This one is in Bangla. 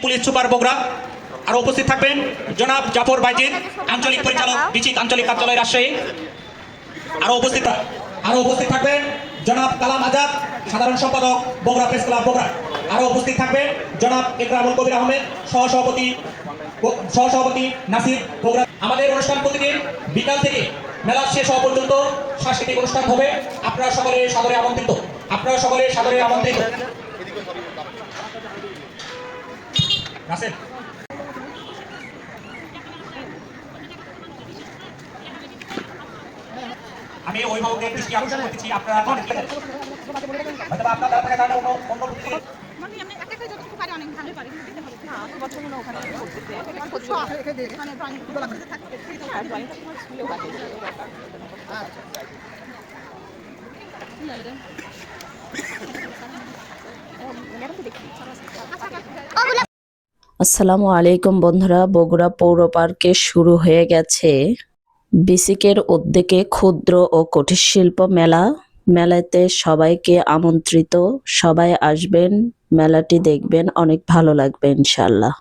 Police super Bogura. আরো উপস্থিত থাকবেন জনাব জাফর বাইজিদ, আঞ্চলিক পরিচালক বিচিক আঞ্চলিক কার্যালয় রাজশাহী। আরো উপস্থিত থাকবেন জনাব কালাম আজাদ, সাধারণ সম্পাদক বগুড়া প্রেস ক্লাব বগুড়া। আরো উপস্থিত থাকবেন জনাব ইকরামুল কবির আহমেদ, সহসভাপতি নাসির বগুড়া। আমাদের অনুষ্ঠান প্রতিদিন বিকাল থেকে মেলা শেষ হওয়া পর্যন্ত সাংস্কৃতিক অনুষ্ঠান হবে। আপনারা সকলে সাদরে আমন্ত্রিত। নাসির, আমি অভিভাবকদের দৃষ্টি আকর্ষণ করতেছি, আপনারা হয়তো আপনারা থাকার কারণে অন্য মানে আমি একটা করে যতটুকু পারি অনেক ভালোই পারি কিন্তু দিতে হবে না বছর মনে ওখানে করতেছে মানে ড্রয়িং করতে থাকতে আর ড্রয়িংটা তোমার স্কুলেও বাকি আসসালামু আলাইকুম বন্ধুরা, বগুড়া পৌর পার্কে শুরু হয়ে গেছে বিসিকের উদ্যোগে ক্ষুদ্র ও কুটির শিল্প মেলা। মেলাতে সবাইকে আমন্ত্রিত, সবাই আসবেন, মেলাটি দেখবেন, অনেক ভালো লাগবে ইনশাআল্লাহ।